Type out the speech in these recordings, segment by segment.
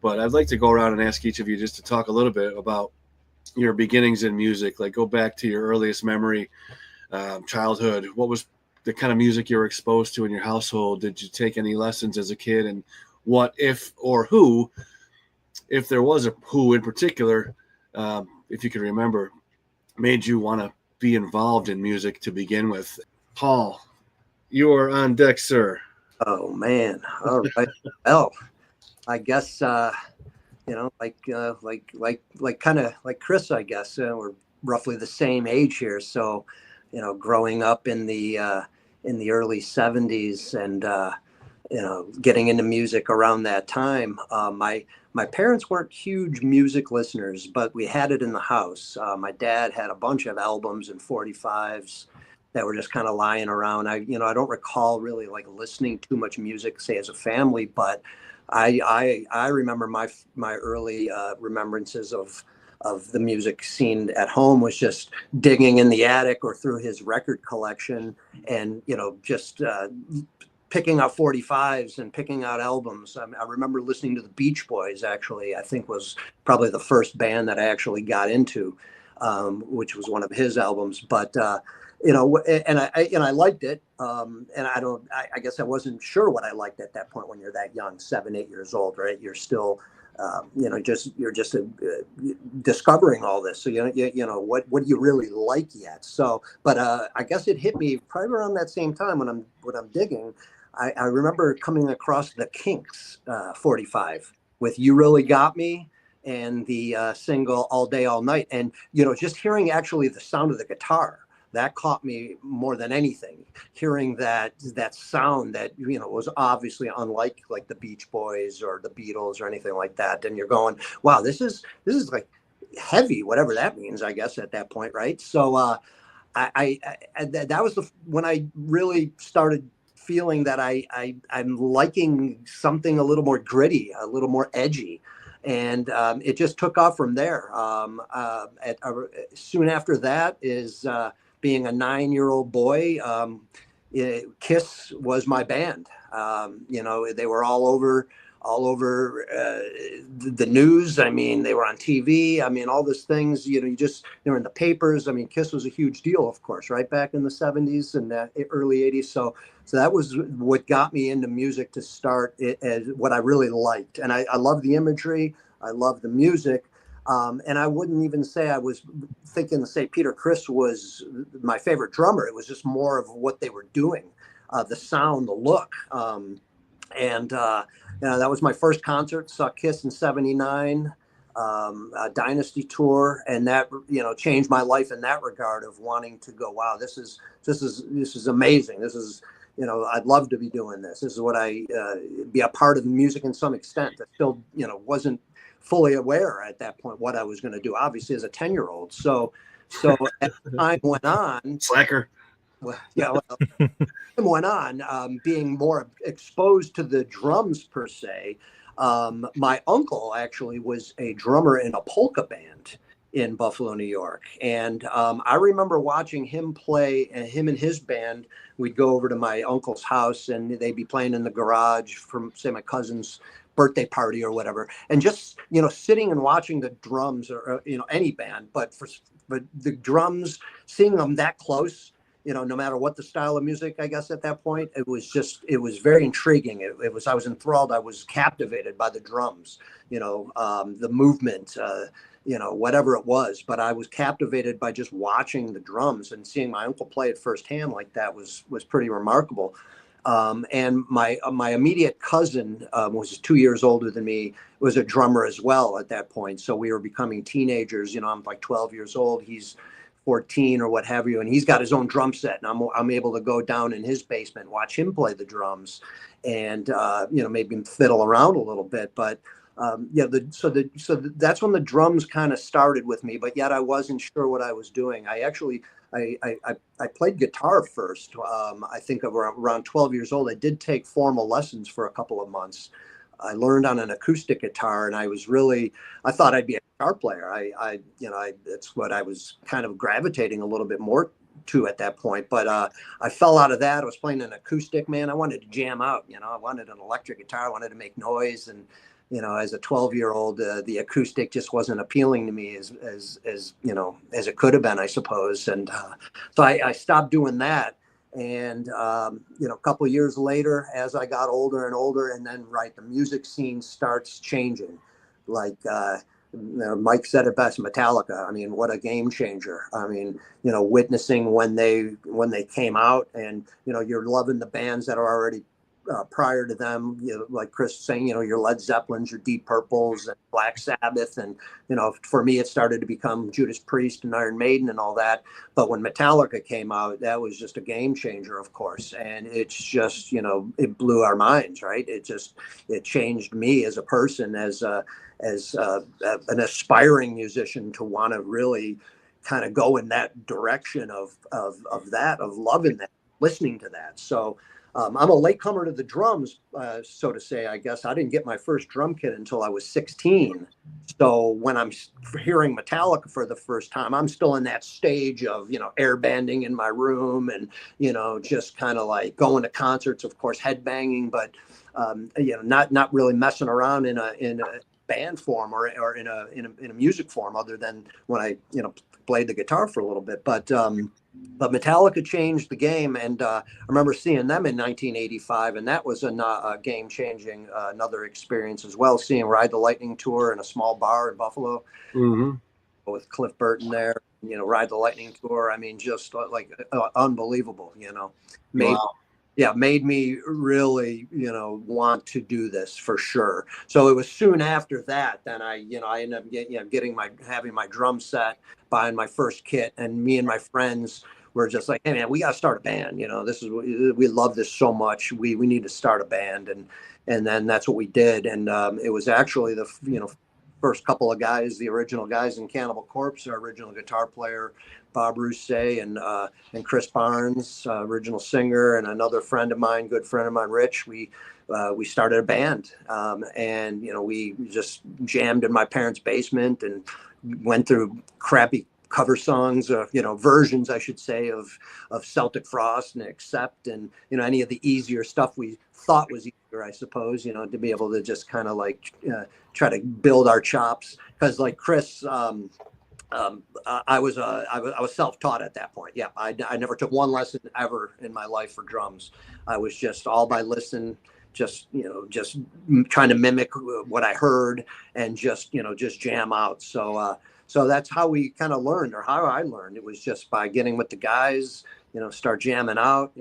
But I'd like to go around and ask each of you just to talk a little bit about your beginnings in music. Like, go back to your earliest memory, childhood. What was the kind of music you were exposed to in your household? Did you take any lessons as a kid? And what, if or who, if there was a who in particular, if you can remember, made you want to be involved in music to begin with? Paul, you are on deck, sir. Oh man. All right. Well, I guess like kind of like Chris, I guess we're roughly the same age here. So, growing up in the early '70s and getting into music around that time. My parents weren't huge music listeners, but we had it in the house. My dad had a bunch of albums and 45s that were just kind of lying around. I don't recall really like listening too much music, say as a family, but I remember my early remembrances of the music scene at home was just digging in the attic or through his record collection and just picking out 45s and picking out albums. I remember listening to the Beach Boys, actually, I think was probably the first band that I actually got into, which was one of his albums. But, and I liked it. And I guess I wasn't sure what I liked at that point when you're that young, 7, 8 years old, right? You're still, you're just discovering all this. So, what do you really like yet? So, but I guess it hit me probably around that same time when I'm digging. I remember coming across the Kinks 45 with "You Really Got Me" and the single "All Day All Night," and just hearing actually the sound of the guitar that caught me more than anything. Hearing that sound that was obviously unlike like the Beach Boys or the Beatles or anything like that, and you're going, "Wow, this is like heavy," whatever that means, I guess at that point, right? So that was when I really started feeling that I'm liking something a little more gritty, a little more edgy, and it just took off from there. Soon after that is being a 9-year-old boy. Kiss was my band. They were all over the news. I mean, they were on TV. I mean, all these things, they were in the papers. I mean, Kiss was a huge deal, of course, right back in the '70s and early '80s. So that was what got me into music to start it as what I really liked. And I love the imagery. I love the music. And I wouldn't even say I was thinking to say Peter Criss was my favorite drummer. It was just more of what they were doing, the sound, the look. And that was my first concert. Saw Kiss in '79, a Dynasty tour, and that changed my life in that regard of wanting to go, wow, this is amazing. This is I'd love to be doing this. This is what I be a part of the music in some extent. I still wasn't fully aware at that point what I was going to do. Obviously, as a 10-year-old. So as time went on, Slacker. well, yeah. Well, went on, being more exposed to the drums per se. My uncle actually was a drummer in a polka band in Buffalo, New York. And I remember watching him play, and him and his band, we'd go over to my uncle's house and they'd be playing in the garage from, say, my cousin's birthday party or whatever. And just, sitting and watching the drums or any band, but the drums, seeing them that close, no matter what the style of music, I guess at that point, it was very intriguing. I was enthralled. I was captivated by the drums, the movement, whatever it was. But I was captivated by just watching the drums, and seeing my uncle play it firsthand like that was pretty remarkable. And my immediate cousin was 2 years older than me, was a drummer as well at that point. So we were becoming teenagers. I'm like 12 years old. He's 14 or what have you, and he's got his own drum set, and I'm able to go down in his basement, watch him play the drums, and maybe fiddle around a little bit. But so that's when the drums kind of started with me. But yet I wasn't sure what I was doing. I played guitar first. I think around 12 years old. I did take formal lessons for a couple of months. I learned on an acoustic guitar, and I thought I'd be a guitar player. That's what I was kind of gravitating a little bit more to at that point. But I fell out of that. I was playing an acoustic, man. I wanted to jam out. I wanted an electric guitar. I wanted to make noise, and as a 12-year-old, the acoustic just wasn't appealing to me as as it could have been, I suppose. And so I stopped doing that. And a couple of years later, as I got older and older, and then the music scene starts changing. Like Mike said it best, Metallica. I mean, what a game changer. I mean, witnessing when they came out, and you're loving the bands that are already prior to them, like Chris saying, your Led Zeppelins, your Deep Purples, and Black Sabbath, and for me, it started to become Judas Priest and Iron Maiden and all that. But when Metallica came out, that was just a game changer, of course, and it's just it blew our minds, right? It changed me as a person, as an aspiring musician, to want to really kind of go in that direction of loving that, listening to that. So. I'm a latecomer to the drums, so to say. I guess I didn't get my first drum kit until I was 16. So when I'm hearing Metallica for the first time, I'm still in that stage of air banding in my room, and just kind of like going to concerts, of course, headbanging, but not really messing around in a band form or in a music form, other than when I played the guitar for a little bit. But Metallica changed the game, and I remember seeing them in 1985, and that was a game-changing another experience as well. Seeing Ride the Lightning tour in a small bar in Buffalo with Cliff Burton there, Ride the Lightning tour. I mean, just like unbelievable. Made me really want to do this for sure. So it was soon after that, then I ended up having my drum set, buying my first kit, and me and my friends were just like, hey man, we got to start a band. We love this so much. We need to start a band, and then that's what we did. And it was actually the first couple of guys, the original guys in Cannibal Corpse, our original guitar player Bob Rousset, and Chris Barnes, original singer, and another friend of mine, good friend of mine, Rich. We started a band, and we just jammed in my parents' basement and went through crappy cover songs, versions, I should say, of Celtic Frost and Accept, and any of the easier stuff we thought was easier, I suppose, to be able to just kind of like try to build our chops, because like Chris, I was self-taught at that point. Yeah, I never took one lesson ever in my life for drums. I was just all by listen, just trying to mimic what I heard, and just jam out. So that's how we kind of learned, or how I learned. It was just by getting with the guys, start jamming out.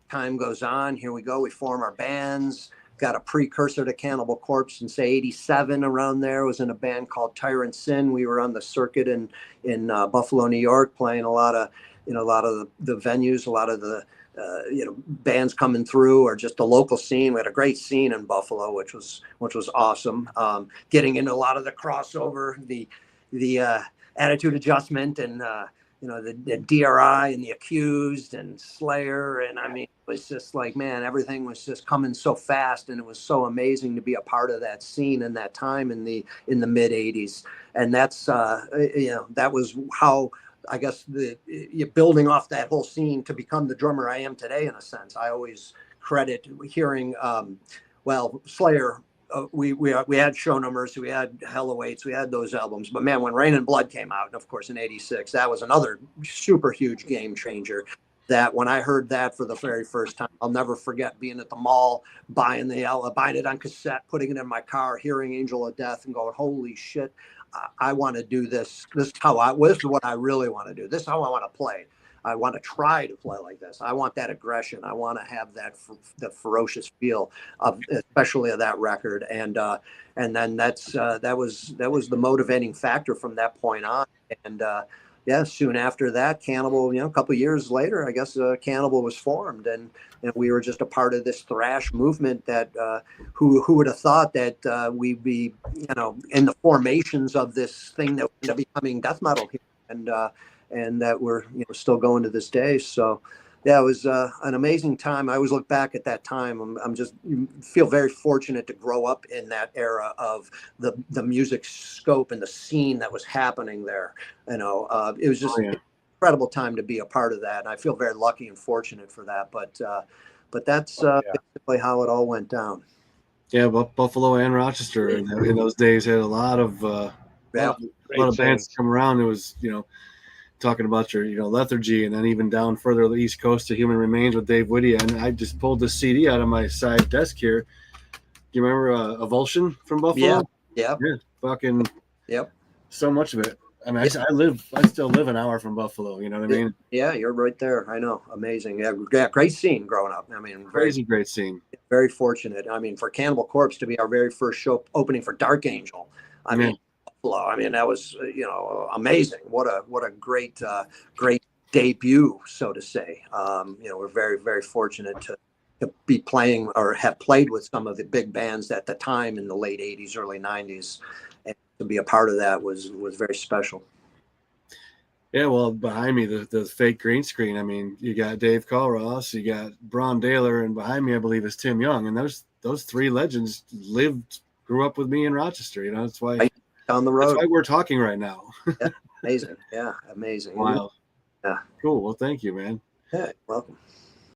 Time goes on. Here we go. We form our bands. Got a precursor to Cannibal Corpse in, say, 87, around there. Was in a band called Tyrant Sin. We were on the circuit in Buffalo, New York, playing a lot of the venues, a lot of the bands coming through, or just the local scene. We had a great scene in Buffalo, which was awesome. Getting into a lot of the crossover, the Attitude Adjustment, and the DRI, and the Accused, and Slayer, and I mean, it was just like, man, everything was just coming so fast, and it was so amazing to be a part of that scene in that time in the mid 80s. And that's that was how, I guess, you're building off that whole scene to become the drummer I am today, in a sense. I always credit hearing Slayer. We had Show Numbers, we had Hell Awaits, we had those albums. But man, when Rain and Blood came out, and of course in 86, that was another super huge game changer. That when I heard that for the very first time, I'll never forget being at the mall, buying it on cassette, putting it in my car, hearing Angel of Death, and going, holy shit, I want to do this. This is what I really want to do. This is how I want to play. I want to try to play like this. I want that aggression. I want to have the ferocious feel of, especially of that record. And then that was the motivating factor from that point on. And soon after that, Cannibal, a couple of years later, I guess Cannibal was formed, and we were just a part of this thrash movement that who would have thought that we'd be in the formations of this thing that would be becoming death metal here, and that we're still going to this day. So yeah, it was an amazing time. I always look back at that time. I'm just feel very fortunate to grow up in that era of the music scope and the scene that was happening there. It was just an incredible time to be a part of that, and I feel very lucky and fortunate for that. But that's basically how it all went down. Yeah, Buffalo and Rochester in those days had a lot of Yeah. a lot of bands scenes. come around. It was, talking about your, Lethargy, and then even down further to the East Coast to Human Remains with Dave Whitty. And I just pulled this CD out of my side desk here. Do you remember Avulsion from Buffalo? Yeah. Yeah, fucking Yep. so much of it. I mean, Yeah. I still live an hour from Buffalo. You know what I mean? Yeah, you're right there. I know. Amazing. Yeah, great scene growing up. I mean, Crazy great scene. very fortunate. I mean, for Cannibal Corpse to be our very first show opening for Dark Angel. I mean, Buffalo. I mean, that was amazing. What a great great debut, so to say. We're very very fortunate to be playing or have played with some of the big bands at the time in the late '80s, early '90s, and to be a part of that was very special. Yeah, well, behind me, the fake green screen. I mean, you got Dave Colross, you got Braun Daler, and behind me, I believe, is Tim Young. And those three legends grew up with me in Rochester. That's why Right down the road. That's why we're talking right now. Yeah, amazing. Yeah, amazing. Wow. Yeah. Cool. Well, thank you, man. Yeah, welcome.